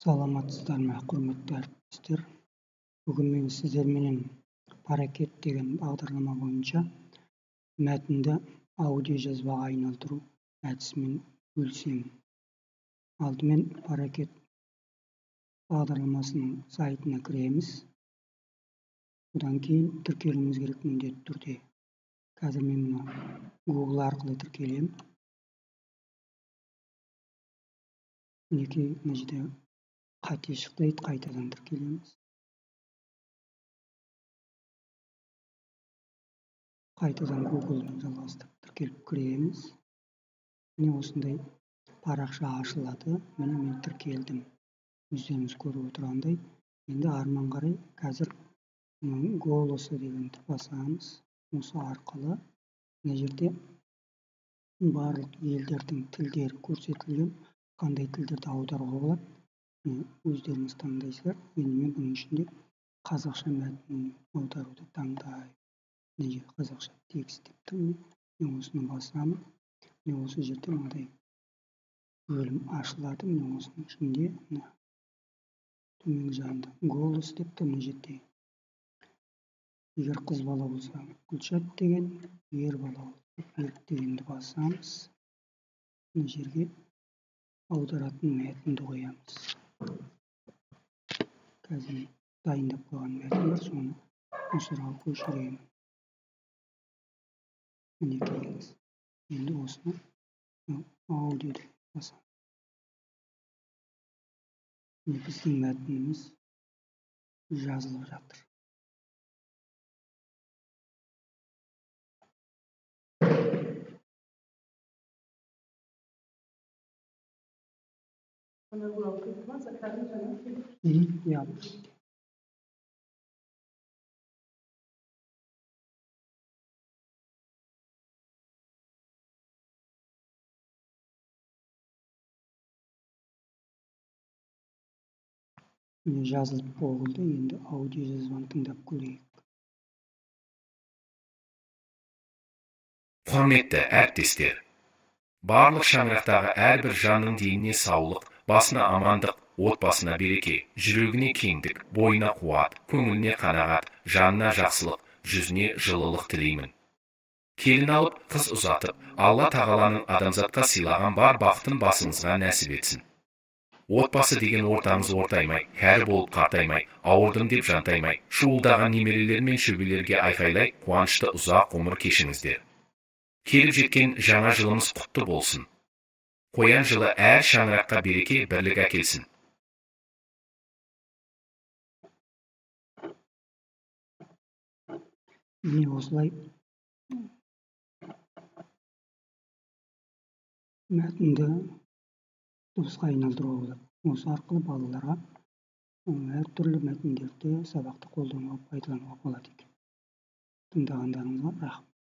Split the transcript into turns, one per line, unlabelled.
Саламатсыздар ма, құрметті әріптестер. Бүгін мен сіздерменен паракет деген бағдарлама бойынша мәтінді аудио жазбаға айналдыру әдісімен бөлісемін. Алдымен паракет бағдарламасының сайтына кіреміз. Одан кейін тіркелуіміз керек міндетті түрде. Қазір мен Google арқылы тіркелемін. Мінекей мына жерде қате шықты, қайтадан тіркелеміз. Қайтадан Google-дан жалғастырып тіркеліп кіреміз. Міне осындай парақша ашылады. Міне мен тіркелдім. Өздеріңіз көріп отырғандай. Енді арман қарай қазір голосы дегенді басамыз. Осы арқылы мына жерде барлық елдердің тілдері көрсетілген. Қандай тілдерді аударуға болады? Өздеріңіз таңдайсыздар. Енді мен бұның ішінде қазақша мәтінін аударуды таңдаймын. Мына жерде қазақша текст деп тұрмын. Мен осыны басамын. Мен осы жерде мынадай бөлім ашылады. Мен осының ішінде төменгі жағында голос деп тұр мына жерде. Егер қыз бала болса, Гүлшат деген, ер бала болса, Берік дегенді басамыз. Мына жерге аударатын мәтінді қоямыз. Қазір дайындап қойған мәтін бар, соны осыға көшіремін. Мінекейіңіз. Енді осыны аудио деп басамын. Біздің мәтініміз жазылып жатыр. Жазылып болды. Енді аудио жазбаны тыңдап көрейік.
Құрметті әріптестер, барлық шаңырақтағы әрбір жанның деніне саулық, басына амандық, отбасына береке, жүрегіне кеңдік, бойына қуат, көңіліне қанағат, жанына жақсылық, жүзіне жылылық тілеймін. Келін алып, қыз ұзатып, Алла тағаланың адамзатқа сыйлаған бар бақытын басыңызға нәсіп етсін. Отбасы деген ортаңыз ортаймай, кәрі болып қартаймай, ауырдым деп жантаймай, шуылдаған немерелер мен шөбелерге айқайлай, қуанышты ұзақ ғұмыр кешіңіздер. Келіп жеткен жаңа жылымыз құтты болсын. Қоян жылы әр шаңыраққа береке, бірлік әкелсін.
Міне осылай мәтінді дыбысқа айналдыруға болады. Осы арқылы балаларға әртүрлі мәтіндерді сабақта қолдануға, пайдалануға болады екен. Тыңдағандарыңызға рахмет.